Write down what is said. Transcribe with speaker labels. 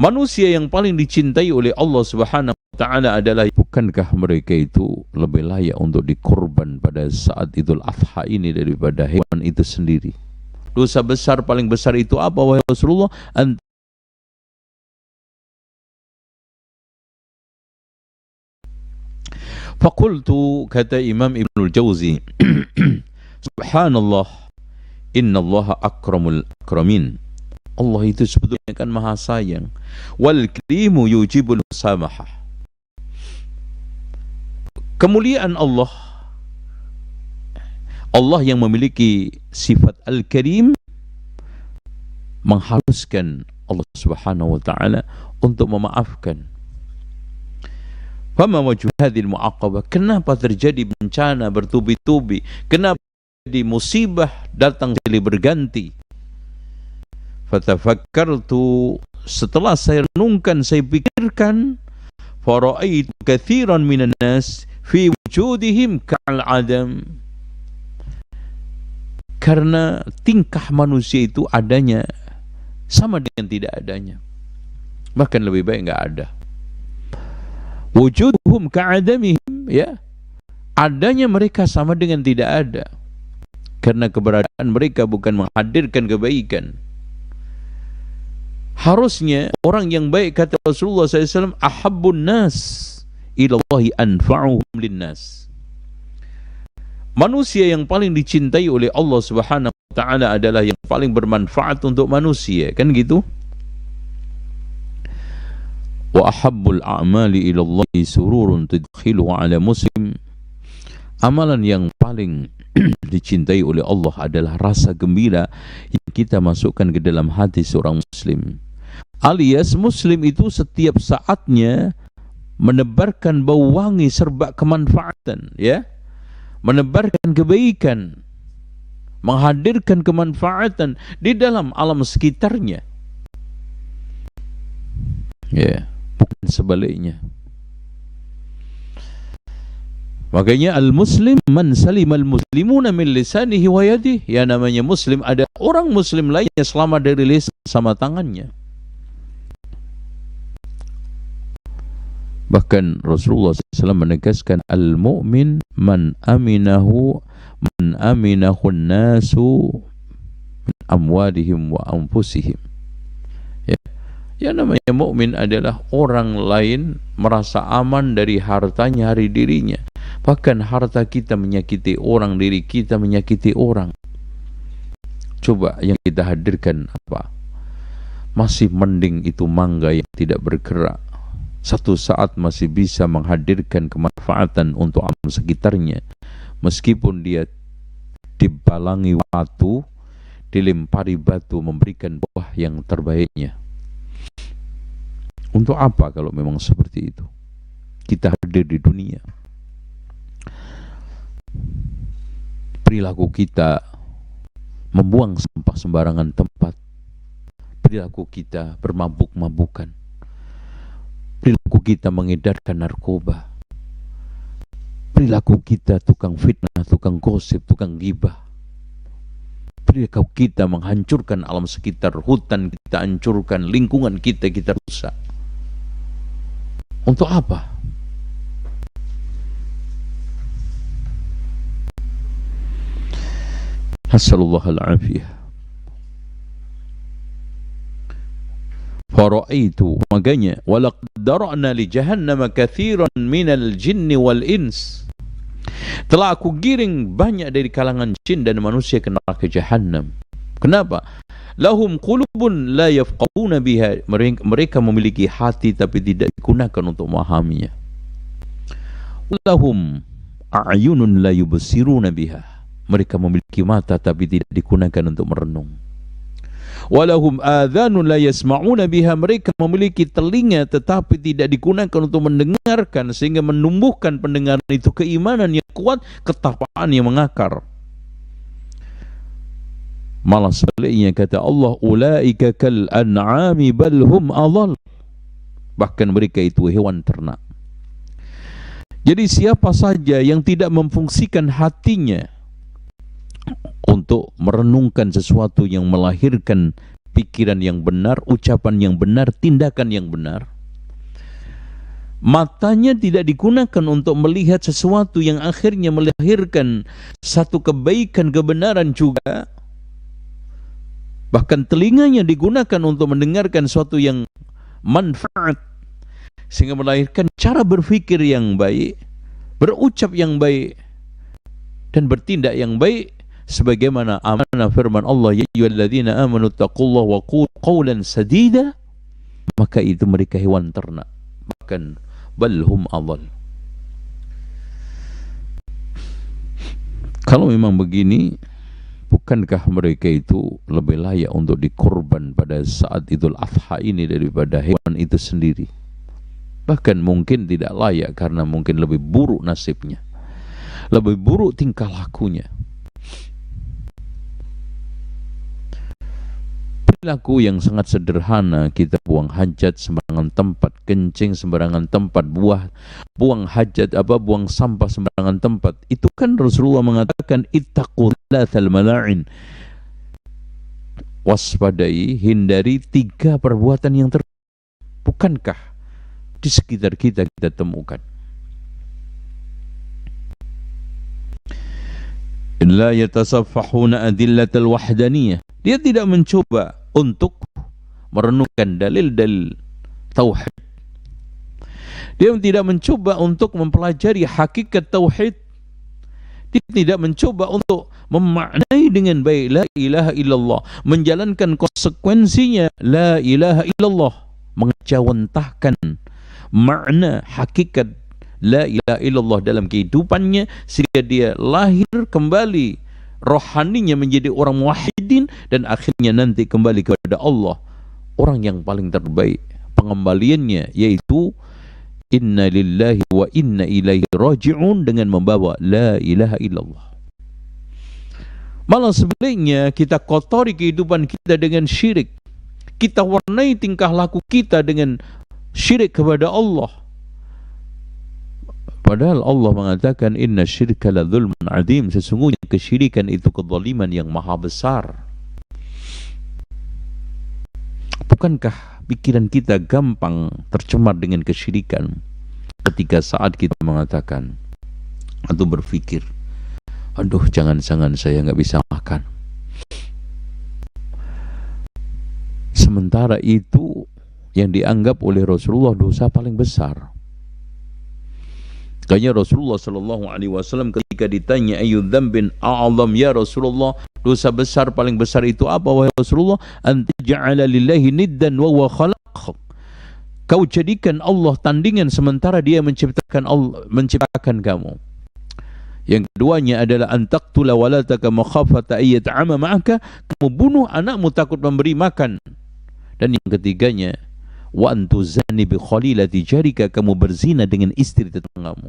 Speaker 1: Manusia yang paling dicintai oleh Allah Subhanahu wa taala adalah, bukankah mereka itu lebih layak untuk dikorban pada saat Idul Adha ini daripada hewan itu sendiri? Dosa besar paling besar itu apa wahai Rasulullah? Faqultu, kata Imam Ibnul Jauzi, subhanallah, innallaha akramul akramin. Allah itu sebetulnya kan maha sayang. Wal karimu yujibul musamahah. Kemuliaan Allah, Allah yang memiliki sifat Al-Karim, menghaluskan Allah Subhanahu wa taala untuk memaafkan. Fama wajhu hadhil mu'aqabah, kenapa terjadi bencana bertubi-tubi? Kenapa terjadi musibah datang silih berganti? Fatafakkartu, setelah saya renungkan, saya pikirkan, fara'aitu katsiran minan nas fi wujudihim ka'al adam. Karena tingkah manusia itu adanya sama dengan tidak adanya, bahkan lebih baik enggak ada. Wujuduhum ka'adamihim, ya, adanya mereka sama dengan tidak ada, karena keberadaan mereka bukan menghadirkan kebaikan. Harusnya orang yang baik, kata Rasulullah SAW, ahabbun nas ilallahi anfa'uhum linnas. Manusia yang paling dicintai oleh Allah Subhanahu wa taala adalah yang paling bermanfaat untuk manusia, kan gitu? Wa ahabbul a'mali ilallahi sururun tudkhiluhu ala muslim. Amalan yang paling dicintai oleh Allah adalah rasa gembira yang kita masukkan ke dalam hati seorang muslim. Alias muslim itu setiap saatnya menebarkan bau wangi serbak kemanfaatan, ya, menebarkan kebaikan, menghadirkan kemanfaatan di dalam alam sekitarnya, ya, bukan sebaliknya. Makanya al-muslim man salimal muslimuna min lisanihi wa yadihi. Ya, namanya muslim ada orang muslim lainnya selamat dari lisan sama tangannya. Bahkan Rasulullah SAW menegaskan, al-mu'min man aminahu nasu min amwalihim wa anfusihim. Ya, namanya mukmin adalah orang lain merasa aman dari hartanya, hari dirinya. Bahkan harta kita menyakiti orang, diri kita menyakiti orang. Coba yang kita hadirkan apa? Masih mending itu mangga yang tidak bergerak, satu saat masih bisa menghadirkan kemanfaatan untuk alam sekitarnya, meskipun dia dibalangi batu, dilempari batu, memberikan buah yang terbaiknya. Untuk apa kalau memang seperti itu? Kita hadir di dunia, perilaku kita membuang sampah sembarangan tempat, perilaku kita bermabuk-mabukan, perilaku kita mengedarkan narkoba, perilaku kita tukang fitnah, tukang gosip, tukang ghibah, perilaku kita menghancurkan alam sekitar, hutan kita hancurkan, lingkungan kita rusak. Untuk apa? Nasallallahu al-afiyah. Fara'aitu, makanya walaqad dara'na li jahannam katsiran minal jinni wal ins. Telah aku giring banyak dari kalangan jin dan manusia ke neraka Jahannam. Kenapa? Lahum qulubun la yafqahuna biha. Mereka memiliki hati tapi tidak digunakan untuk memahaminya. Lahum a'yunun la yubsiruna biha. Mereka memiliki mata tapi tidak digunakan untuk merenung. Walahum adhanun la yasma'una biha. Mereka memiliki telinga tetapi tidak digunakan untuk mendengarkan, sehingga menumbuhkan pendengaran itu keimanan yang kuat, ketakwaan yang mengakar. Malah sebaliknya, kata Allah, ulaika kal an'ami bal hum adhal. Bahkan mereka itu hewan ternak. Jadi siapa saja yang tidak memfungsikan hatinya untuk merenungkan sesuatu yang melahirkan pikiran yang benar, ucapan yang benar, tindakan yang benar. Matanya tidak digunakan untuk melihat sesuatu yang akhirnya melahirkan satu kebaikan, kebenaran juga. Bahkan telinganya digunakan untuk mendengarkan sesuatu yang manfaat, sehingga melahirkan cara berpikir yang baik, berucap yang baik, dan bertindak yang baik. Sebagaimana amanah firman Allah, ya ayyuhalladzina amanu taqullaha wa qulu qawlan sadida, maka itu mereka hewan ternak, bahkan balhum adall. Kalau memang begini, bukankah mereka itu lebih layak untuk dikorban pada saat Idul Adha ini daripada hewan itu sendiri? Bahkan mungkin tidak layak karena mungkin lebih buruk nasibnya, lebih buruk tingkah lakunya. Perilaku yang sangat sederhana, kita buang hajat sembarangan tempat, kencing sembarangan tempat, buang sampah sembarangan tempat. Itu kan Rasulullah mengatakan ittaqullatal mala'in. Waspadai, hindari 3 perbuatan yang bukankah di sekitar kita temukan? La yatasaffahuna adillatal wahdaniyah. Dia tidak mencoba untuk merenungkan dalil-dalil tauhid. Dia tidak mencoba untuk mempelajari hakikat tauhid. Dia tidak mencoba untuk memaknai dengan baik la ilaha illallah, menjalankan konsekuensinya la ilaha illallah, mengejawantahkan makna hakikat la ilaha illallah dalam kehidupannya, sehingga dia lahir kembali rohaninya menjadi orang muwahhidin, dan akhirnya nanti kembali kepada Allah, orang yang paling terbaik pengembaliannya, yaitu inna lillahi wa inna ilaihi raji'un, dengan membawa la ilaha illallah. Malah sebaliknya, kita kotori kehidupan kita dengan syirik, kita warnai tingkah laku kita dengan syirik kepada Allah. Padahal Allah mengatakan inna syirka la dzulmun adzim, sesungguhnya kesyirikan itu kezaliman yang maha besar. Bukankah pikiran kita gampang tercemar dengan kesyirikan ketika saat kita mengatakan atau berpikir, aduh jangan-jangan saya nggak bisa makan. Sementara itu yang dianggap oleh Rasulullah dosa paling besar. Makanya Rasulullah sallallahu alaihi wasallam ketika ditanya ayu dzambin a'zam ya Rasulullah, dosa besar paling besar itu apa wahai Rasulullah? Antaj'ala lillahi niddan wa huwa khalaq. Kau jadikan Allah tandingan sementara Dia menciptakan kamu. Yang keduanya adalah antaqtula walataka makhafata ayyat'ama ma'aka, kamu bunuh anakmu takut memberi makan. Dan yang ketiganya wa antuzani bi khalilati jarika, kamu berzina dengan istri tetanggamu.